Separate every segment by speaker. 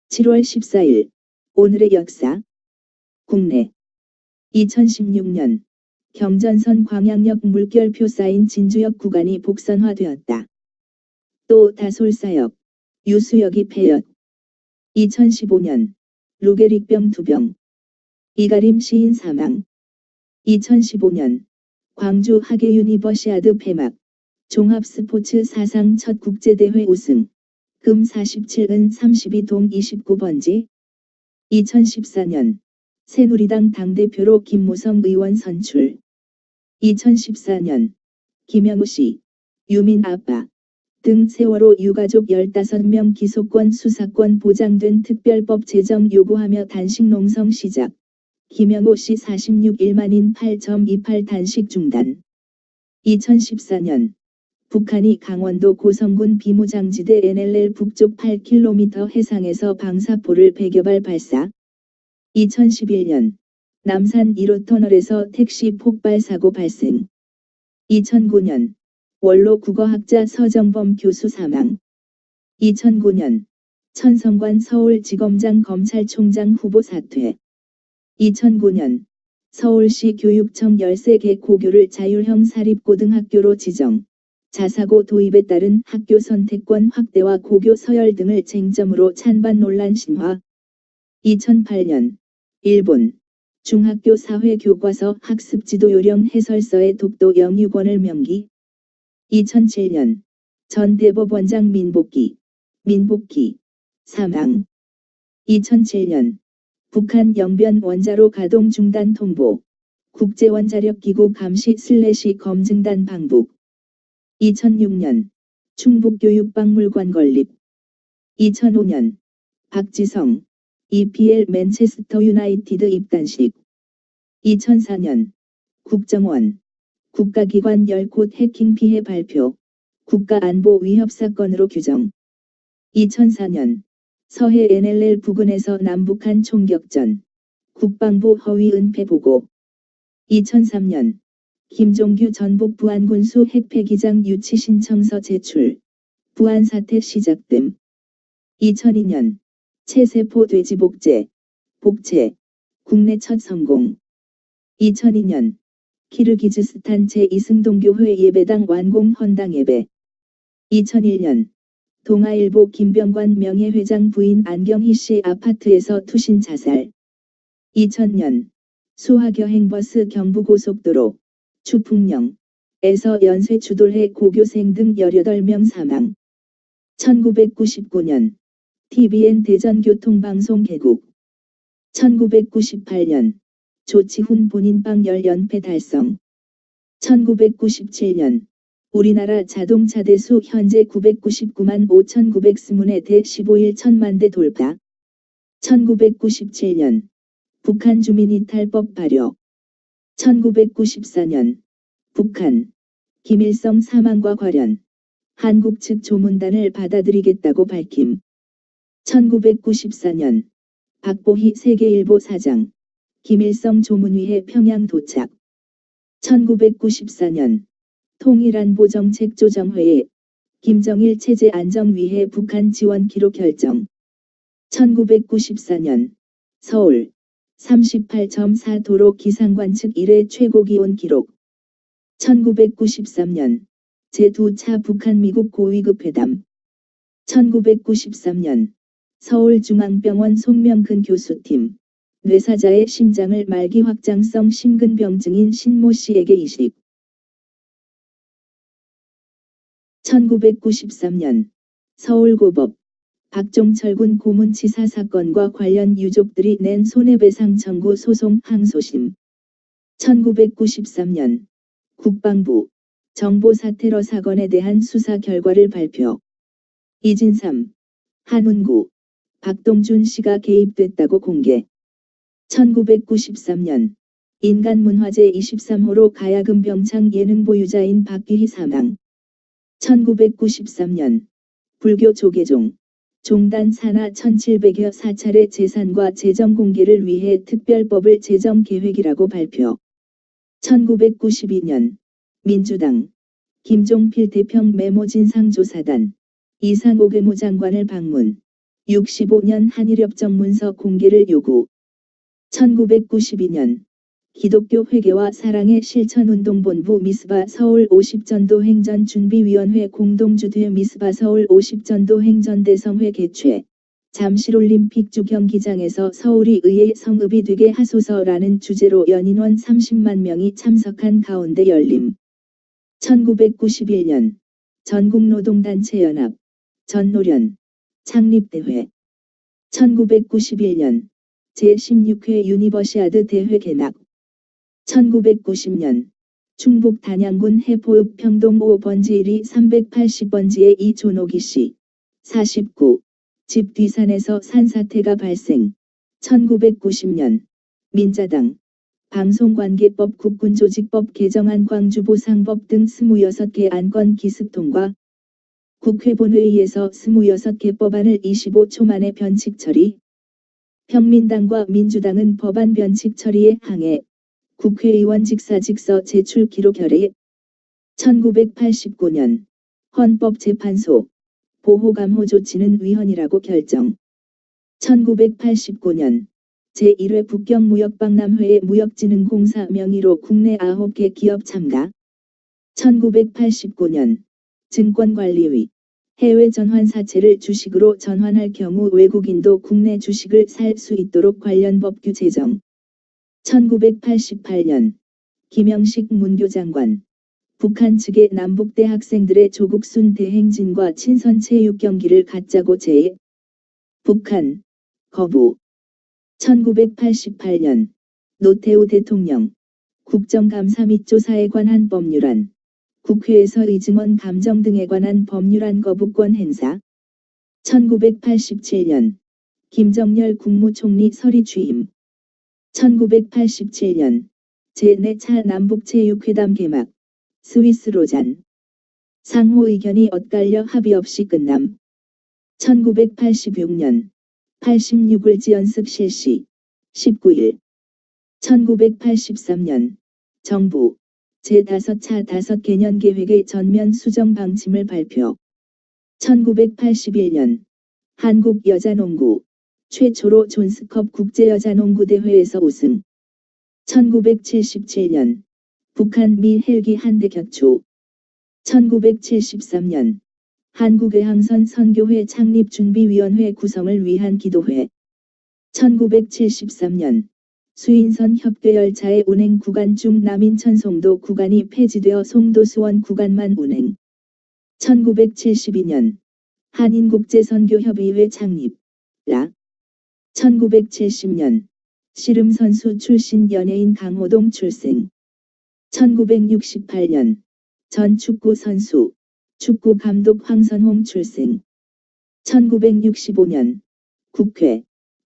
Speaker 1: 7월 14일 오늘의 역사 국내 2016년 경전선 광양역 물결표 쌓인 진주역 구간이 복선화되었다. 또 다솔사역, 유수역이 폐역. 2015년 루게릭병 2병. 이가림 시인 사망. 2015년 광주 하계 유니버시아드 폐막. 종합스포츠 사상 첫 국제대회 우승. 금 47은 32동 29번지. 2014년 새누리당 당대표로 김무성 의원 선출. 2014년 김영우 씨, 유민 아빠 등 세월호 유가족 15명 기소권 수사권 보장된 특별법 제정 요구하며 단식 농성 시작. 김영우 씨 46일만인 8.28 단식 중단. 2014년 북한이 강원도 고성군 비무장지대 NLL 북쪽 8km 해상에서 방사포를 100여 발 발사. 2011년 남산 1호 터널에서 택시 폭발 사고 발생. 2009년 원로 국어학자 서정범 교수 사망. 2009년 천성관 서울지검장 검찰총장 후보 사퇴. 2009년 서울시 교육청 13개 고교를 자율형 사립고등학교로 지정. 자사고 도입에 따른 학교 선택권 확대와 고교 서열 등을 쟁점으로 찬반 논란 심화. 2008년 일본 중학교 사회교과서 학습지도 요령 해설서의 독도 영유권을 명기. 2007년 전 대법원장 민복기 사망. 2007년 북한 영변 원자로 가동 중단 통보. 국제원자력기구 감시 / 검증단 방북. 2006년 충북교육박물관 건립. 2005년 박지성 EPL 맨체스터 유나이티드 입단식. 2004년 국정원 국가기관 10곳 해킹 피해 발표. 국가안보 위협 사건으로 규정. 2004년 서해 NLL 부근에서 남북한 총격전. 국방부 허위 은폐 보고. 2003년 김종규 전북 부안군수 핵폐기장 유치 신청서 제출. 부안 사태 시작됨. 2002년 체세포 돼지 복제 국내 첫 성공. 2002년 키르기즈스탄 제2승동교회 예배당 완공 헌당 예배. 2001년 동아일보 김병관 명예회장 부인 안경희 씨 아파트에서 투신 자살. 2000년 수화여행버스 경부고속도로 추풍령에서 연쇄 추돌해 고교생 등 18명 사망. 1999년 TVN 대전교통방송 개국. 1998년 조치훈 본인빵 10연패 달성. 1997년 우리나라 자동차 대수 현재 999만 5,920대 대 15일 1000만 대 돌파. 1997년 북한 주민이탈법 발효. 1994년 북한 김일성 사망과 관련 한국 측 조문단을 받아들이겠다고 밝힘. 1994년 박보희 세계일보 사장 김일성 조문위해 평양 도착. 1994년 통일안보정책조정회의 김정일 체제 안정 위해 북한 지원 기록 결정. 1994년 서울 38.4 도로 기상관측 이래 최고기온 기록. 1993년 제2차 북한 미국 고위급 회담. 1993년 서울중앙병원 송명근 교수팀 뇌사자의 심장을 말기 확장성 심근병 증인 신모 씨에게 이식. 1993년 서울고법 박종철 군 고문치사 사건과 관련 유족들이 낸 손해배상 청구 소송 항소심. 1993년 국방부 정보사 테러 사건에 대한 수사 결과를 발표. 이진삼 한운구 박동준 씨가 개입됐다고 공개. 1993년 인간문화재 23호로 가야금 병창 예능 보유자인 박귀희 사망. 1993년 불교 조계종 종단 산하 1700여 사찰의 재산과 재정 공개를 위해 특별법을 제정 계획이라고 발표. 1992년 민주당 김종필 대평 메모 진상조사단 이상옥 외무장관을 방문. 65년 한일협정 문서 공개를 요구. 1992년 기독교 회개와 사랑의 실천운동본부 미스바 서울 50전도 행전준비위원회 공동주최 미스바 서울 50전도 행전대성회 개최. 잠실올림픽 주경기장에서 서울이 의회 성읍이 되게 하소서라는 주제로 연인원 30만 명이 참석한 가운데 열림. 1991년 전국노동단체연합 전노련 창립대회. 1991년 제16회 유니버시아드 대회 개막. 1990년 충북 단양군 해포읍 평동 5번지 1위 380번지의 이존옥이 씨 49. 집 뒤산에서 산사태가 발생. 1990년 민자당 방송관계법 국군조직법 개정안 광주보상법 등 26개 안건 기습 통과. 국회 본회의에서 26개 법안을 25초 만에 변칙 처리. 평민당과 민주당은 법안 변칙 처리에 항의. 국회의원 직사직서 제출 기록 결의. 1989년 헌법재판소 보호감호 조치는 위헌이라고 결정. 1989년 제1회 북경무역박람회에 무역진흥공사 명의로 국내 9개 기업 참가. 1989년 증권관리위 해외 전환 사채를 주식으로 전환할 경우 외국인도 국내 주식을 살 수 있도록 관련 법규 제정. 1988년 김영식 문교장관 북한 측의 남북대 학생들의 조국순 대행진과 친선 체육 경기를 갖자고 제의. 북한 거부. 1988년 노태우 대통령 국정감사 및 조사에 관한 법률안 국회에서 의증원 감정 등에 관한 법률안 거부권 행사. 1987년 김정열 국무총리 서리 취임. 1987년 제4차 남북체육회담 개막. 스위스 로잔 상호 의견이 엇갈려 합의 없이 끝남. 1986년 86을지 연습 실시 19일. 1983년 정부 제5차 5개년 계획의 전면 수정 방침을 발표. 1981년 한국 여자농구 최초로 존스컵 국제여자농구대회에서 우승. 1977년 북한 미 헬기 한대 격추. 1973년 한국외항선 선교회 창립준비위원회 구성을 위한 기도회. 1973년 수인선 협궤열차의 운행 구간 중 남인천 송도 구간이 폐지되어 송도 수원 구간만 운행. 1972년 한인국제선교협의회 창립. 라. 1970년 씨름선수 출신 연예인 강호동 출생. 1968년 전 축구 선수, 축구 감독 황선홍 출생. 1965년 국회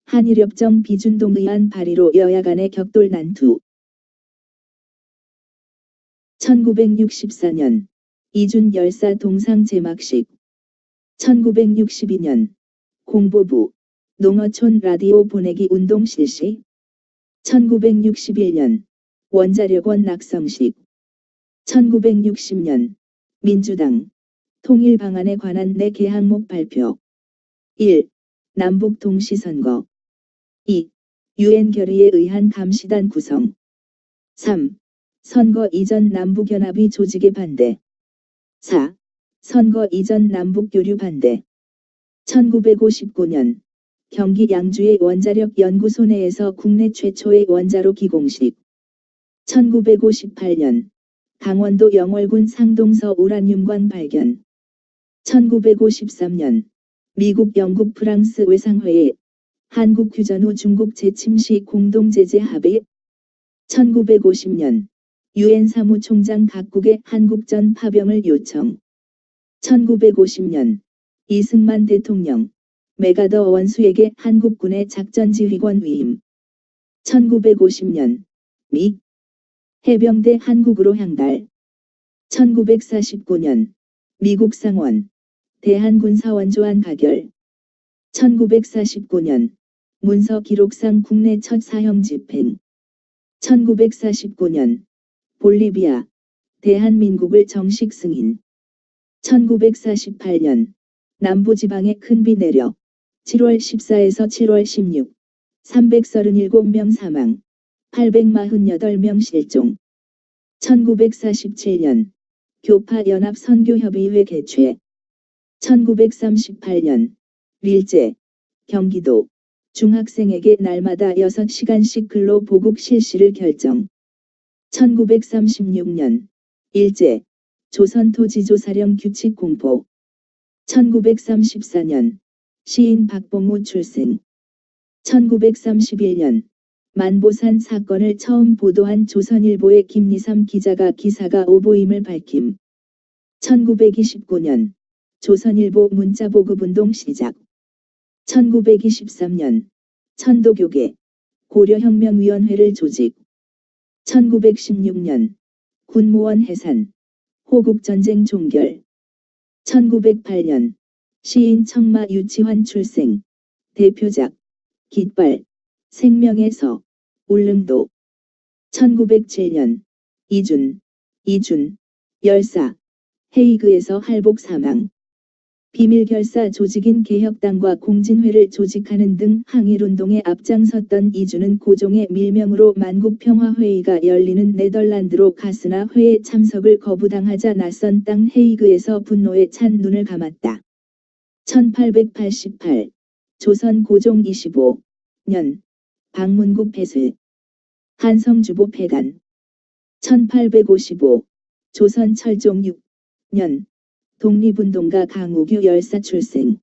Speaker 1: 한일협정 비준동의안 발의로 여야 간의 격돌 난투. 1964년 이준 열사 동상 제막식. 1962년 공보부 농어촌 라디오 보내기 운동 실시. 1961년 원자력원 낙성식. 1960년 민주당 통일 방안에 관한 4개 항목 발표. 1. 남북 동시선거. 2. 유엔 결의에 의한 감시단 구성. 3. 선거 이전 남북연합의 조직에 반대. 4. 선거 이전 남북교류 반대. 1959년 경기 양주의 원자력 연구소 내에서 국내 최초의 원자로 기공식. 1958년 강원도 영월군 상동서 우라늄관 발견. 1953년 미국 영국 프랑스 외상회의 한국 휴전 후 중국 재침 시 공동제재 합의. 1950년 유엔 사무총장 각국의 한국전 파병을 요청. 1950년 이승만 대통령 메가더 원수에게 한국군의 작전지휘권 위임. 1950년 미 해병대 한국으로 향달. 1949년 미국 상원 대한군사원조안 가결. 1949년 문서 기록상 국내 첫 사형 집행. 1949년 볼리비아 대한민국을 정식 승인. 1948년 남부지방에 큰 비 내려 7월 14에서 7월 16, 337명 사망, 848명 실종. 1947년 교파 연합 선교협의회 개최. 1938년 릴제 경기도 중학생에게 날마다 6시간씩 근로 보국 실시를 결정. 1936년 일제 조선토지조사령 규칙 공포. 1934년 시인 박봉우 출생. 1931년 만보산 사건을 처음 보도한 조선일보의 김리삼 기자가 기사가 오보임을 밝힘. 1929년 조선일보 문자보급운동 시작. 1923년 천도교계 고려혁명위원회를 조직. 1916년 군무원 해산, 호국전쟁 종결. 1908년 시인 청마 유치환 출생. 대표작 깃발, 생명의 서, 울릉도. 1907년 이준 열사, 헤이그에서 할복 사망. 비밀결사 조직인 개혁당과 공진회를 조직하는 등 항일운동에 앞장섰던 이준은 고종의 밀명으로 만국평화회의가 열리는 네덜란드로 갔으나 회의 참석을 거부당하자 낯선 땅 헤이그에서 분노에 찬 눈을 감았다. 1888 조선 고종 25년 방문국 폐쇄, 한성주보 폐간. 1855 조선 철종 6년 독립운동가 강우규 열사 출생.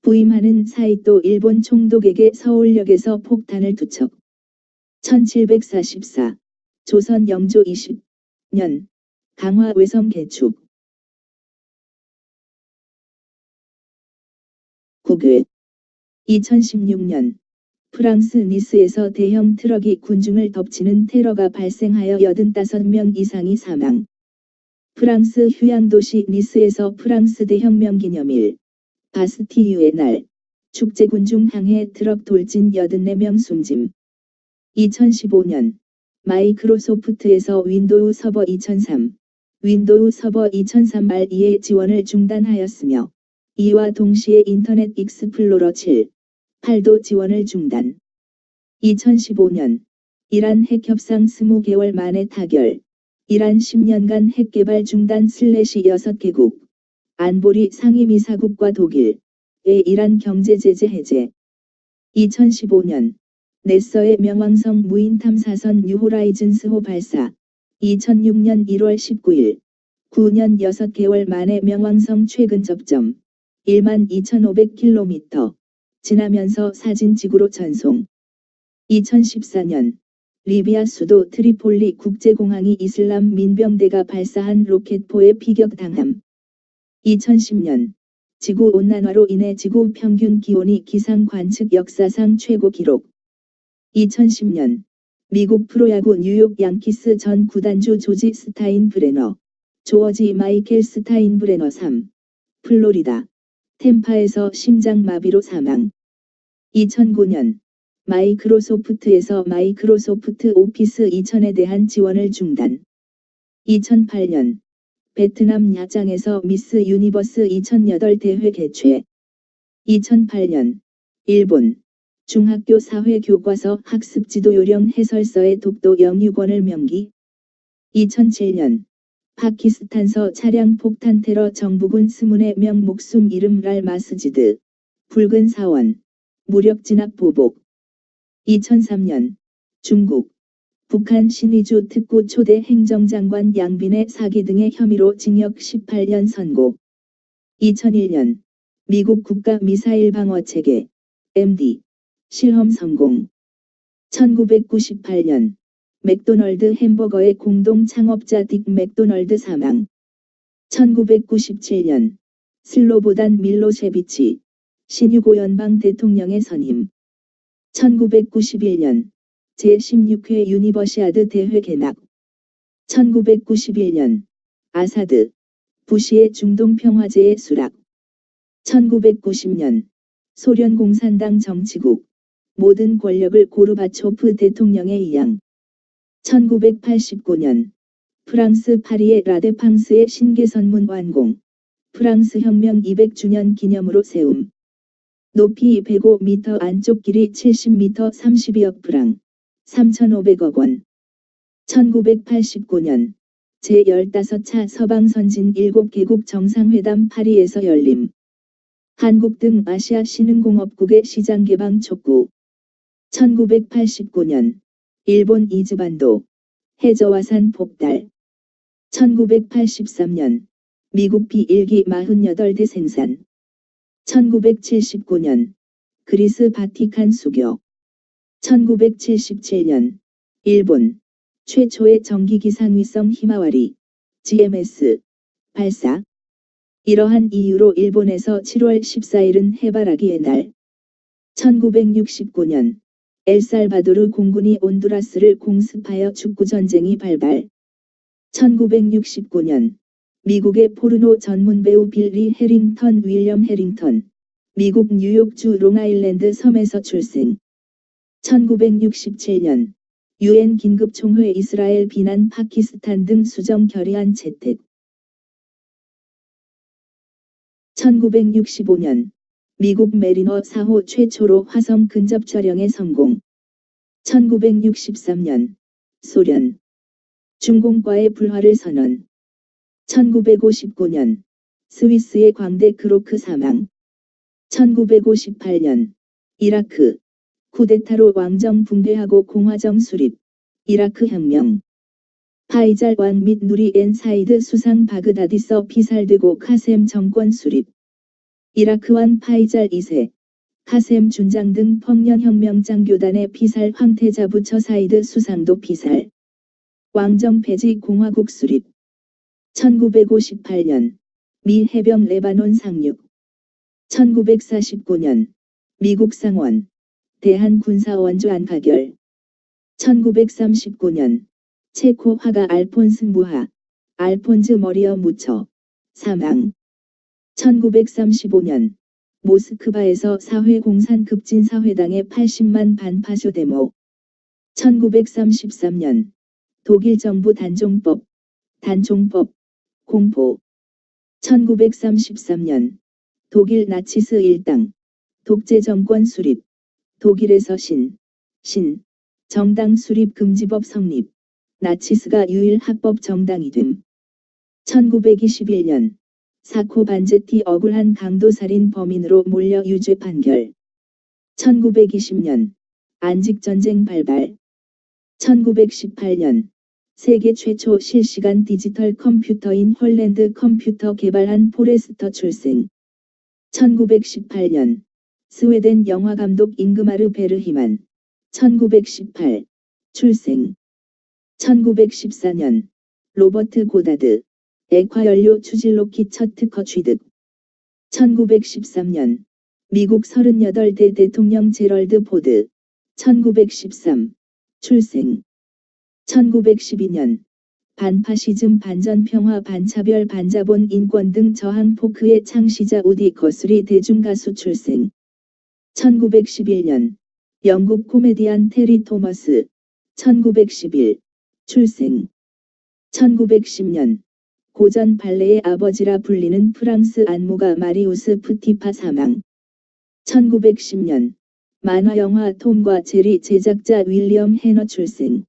Speaker 1: 부임하는 사이또 일본 총독에게 서울역에서 폭탄을 투척. 1744 조선 영조 20년 강화 외성 개축. 국외. 2016년 프랑스 니스에서 대형 트럭이 군중을 덮치는 테러가 발생하여 85명 이상이 사망. 프랑스 휴양도시 니스에서 프랑스 대혁명 기념일 바스티유의 날 축제 군중 항해 트럭 돌진 84명 숨짐. 2015년 마이크로소프트에서 윈도우 서버 2003, 윈도우 서버 2003 R2의 지원을 중단하였으며 이와 동시에 인터넷 익스플로러 7, 8도 지원을 중단. 2015년 이란 핵협상 20개월 만에 타결. 이란 10년간 핵개발 중단 /6개국. 안보리 상임이사국과 독일의 이란 경제제재 해제. 2015년 네서의 명왕성 무인탐사선 뉴호라이즌스호 발사. 2006년 1월 19일 9년 6개월 만에 명왕성 최근 접점 12,500km 지나면서 사진지구로 전송. 2014년 리비아 수도 트리폴리 국제공항이 이슬람 민병대가 발사한 로켓포에 피격당함. 2010년 지구온난화로 인해 지구 평균 기온이 기상 관측 역사상 최고 기록. 2010년 미국 프로야구 뉴욕 양키스 전 구단주 조지 스타인브레너, 조어지 마이켈 스타인브레너 3. 플로리다 템파에서 심장마비로 사망. 2009년 마이크로소프트에서 마이크로소프트 오피스 2000에 대한 지원을 중단. 2008년 베트남 야장에서 미스 유니버스 2008 대회 개최. 2008년 일본 중학교 사회교과서 학습지도 요령 해설서의 독도 영유권을 명기. 2007년 파키스탄서 차량 폭탄 테러 정부군 20명 목숨 잃음 랄 마스지드 붉은 사원 무력 진압 보복. 2003년 중국 북한 신의주 특구 초대 행정장관 양빈의 사기 등의 혐의로 징역 18년 선고. 2001년 미국 국가 미사일 방어 체계 MD 실험 성공. 1998년 맥도널드 햄버거의 공동 창업자 딕 맥도널드 사망. 1997년 슬로보단 밀로셰비치 신유고 연방 대통령의 선임. 1991년 제16회 유니버시아드 대회 개막. 1991년 아사드 부시의 중동 평화제의 수락. 1990년 소련 공산당 정치국 모든 권력을 고르바초프 대통령의 이양. 1989년 프랑스 파리의 라데팡스의 신계선문 완공. 프랑스 혁명 200주년 기념으로 세움. 높이 105m, 안쪽 길이 70m, 32억 프랑, 3,500억 원. 1989년 제15차 서방선진 7개국 정상회담 파리에서 열림. 한국 등 아시아 신흥공업국의 시장 개방 촉구. 1989년 일본 이즈반도 해저화산 폭발. 1983년 미국 B1기 48대 생산. 1979년 그리스 바티칸 수교. 1977년 일본 최초의 전기기상위성 히마와리 GMS 발사. 이러한 이유로 일본에서 7월 14일은 해바라기의 날. 1969년 엘살바도르 공군이 온두라스를 공습하여 축구전쟁이 발발. 1969년 미국의 포르노 전문 배우 빌리 해링턴 윌리엄 해링턴 미국 뉴욕주 롱아일랜드 섬에서 출생. 1967년 UN 긴급총회 이스라엘 비난 파키스탄 등 수정 결의안 채택. 1965년 미국 메리너 4호 최초로 화성 근접 촬영에 성공. 1963년 소련 중공과의 불화를 선언. 1959년 스위스의 광대 크로크 사망. 1958년 이라크 쿠데타로 왕정 붕괴하고 공화정 수립. 이라크 혁명. 파이잘 왕 및 누리 엔 사이드 수상 바그다디서 피살되고 카셈 정권 수립. 이라크 왕 파이잘 2세, 카셈 준장 등 펑년혁명 장교단의 피살. 황태자 부처 사이드 수상도 피살. 왕정 폐지 공화국 수립. 1958년 미 해병 레바논 상륙. 1949년 미국 상원 대한군사원조안 가결. 1939년 체코 화가 알폰스 무하 알폰즈 머리어 무처 사망. 1935년 모스크바에서 사회공산 급진사회당의 80만 반파쇼 데모. 1933년 독일 정부 단종법 공포. 1933년 독일 나치스 일당 독재 정권 수립. 독일에서 정당 수립 금지법 성립. 나치스가 유일 합법 정당이 됨. 1921년 사코 반제티 억울한 강도살인 범인으로 몰려 유죄 판결. 1920년 안직전쟁 발발. 1918년 세계 최초 실시간 디지털 컴퓨터인 홀랜드 컴퓨터 개발한 포레스터 출생. 1918년 스웨덴 영화감독 잉그마르 베르히만 1918 출생. 1914년 로버트 고다드 액화연료 추진로켓 첫 특허 취득. 1913년 미국 38대 대통령 제럴드 포드 1913 출생. 1912년 반파시즘 반전평화 반차별 반자본 인권 등 저항 포크의 창시자 우디 거스리 대중가수 출생. 1911년 영국 코미디언 테리 토머스 1911 출생. 1910년 고전 발레의 아버지라 불리는 프랑스 안무가 마리우스 푸티파 사망. 1910년 만화영화 톰과 제리 제작자 윌리엄 해너 출생.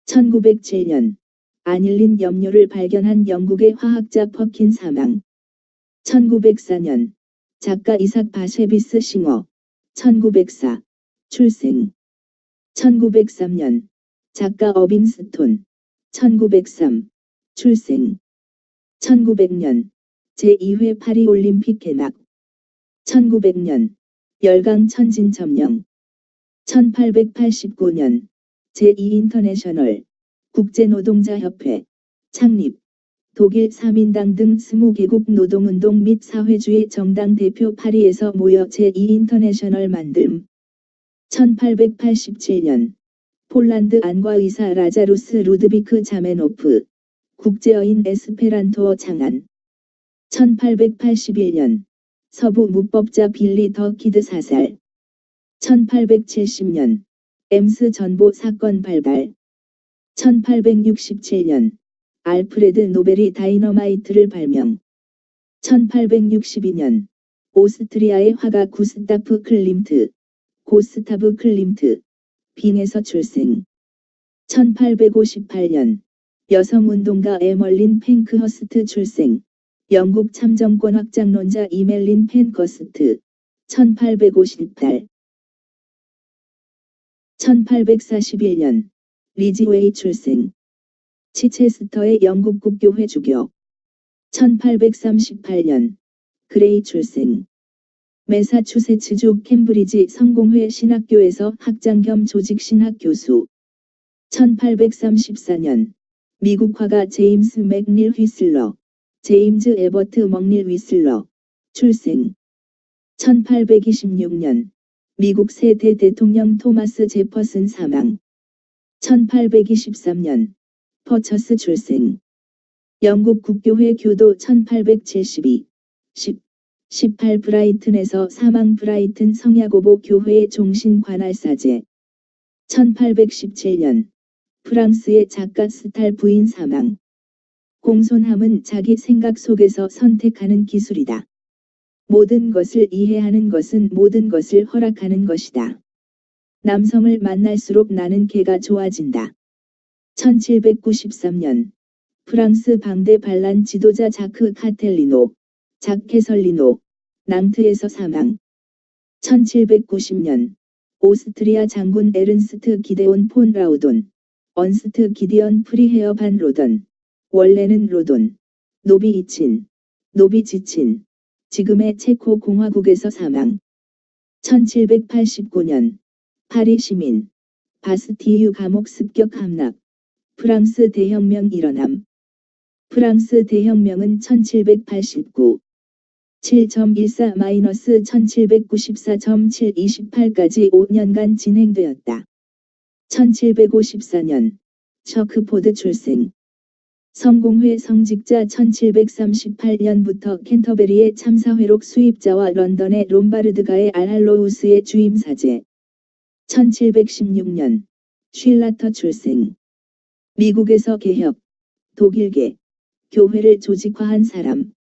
Speaker 1: 1907년 아닐린 염료를 발견한 영국의 화학자 퍼킨 사망. 1904년 작가 이삭 바셰비스 싱어 1904 출생. 1903년 작가 어빙 스톤 1903 출생. 1900년 제2회 파리올림픽 개막. 1900년 열강 천진 점령. 1889년 제2인터내셔널 국제노동자협회 창립. 독일 3인당 등 20개국 노동운동 및 사회주의 정당 대표 파리에서 모여 제2인터내셔널 만듦. 1887년 폴란드 안과 의사 라자루스 루드비크 자메노프 국제어인 에스페란토어 창안. 1881년 서부 무법자 빌리 더 키드 사살. 1870년 엠스 전보 사건 발발. 1867년 알프레드 노벨이 다이너마이트를 발명. 1862년 오스트리아의 화가 구스타프 클림트, 고스타브 클림트, 빈에서 출생. 1858년 여성운동가 에멀린 팽크허스트 출생. 영국 참정권 확장론자 이멜린 펜커스트. 1858. 1841년 리지웨이 출생. 치체스터의 영국 국교회 주교. 1838년 그레이 출생. 매사추세츠주 캠브리지 성공회 신학교에서 학장 겸 조직 신학 교수. 1834년 미국 화가 제임스 맥닐 휘슬러, 제임즈 에버트 먹닐 휘슬러 출생. 1826년 미국 세대 대통령 토마스 제퍼슨 사망. 1823년 퍼처스 출생. 영국 국교회 교도 1872. 18 브라이튼에서 사망. 브라이튼 성야고보 교회의 종신 관할사제. 1817년 프랑스의 작가 스탈 부인 사망. 공손함은 자기 생각 속에서 선택하는 기술이다. 모든 것을 이해하는 것은 모든 것을 허락하는 것이다. 남성을 만날수록 나는 걔가 좋아진다. 1793년 프랑스 방대 반란 지도자 자크 카텔리노, 자케설리노, 낭트에서 사망. 1790년 오스트리아 장군 에른스트 기데온 폰 라우돈, 언스트 기디언 프리헤어 반 로던, 원래는 로돈, 노비 이친, 노비 지친, 지금의 체코 공화국에서 사망. 1789년 파리 시민, 바스티유 감옥 습격 함락, 프랑스 대혁명 일어남. 프랑스 대혁명은 1789. 7.14-1794.728까지 5년간 진행되었다. 1754년 셔크포드 출생. 성공회 성직자. 1738년부터 캔터베리의 참사회록 수입자와 런던의 롬바르드가의 알할로우스의 주임사제. 1716년 쉴라터 출생. 미국에서 개혁, 독일계, 교회를 조직화한 사람.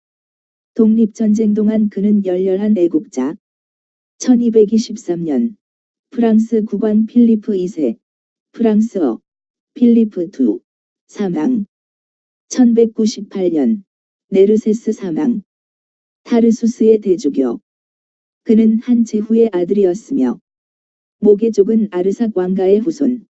Speaker 1: 독립전쟁 동안 그는 열렬한 애국자. 1223년 프랑스 국왕 필리프 2세, 프랑스어 필리프 II 사망. 1198년 네르세스 사망. 타르수스의 대주교. 그는 한 제후의 아들이었으며 모계족은 아르삭 왕가의 후손.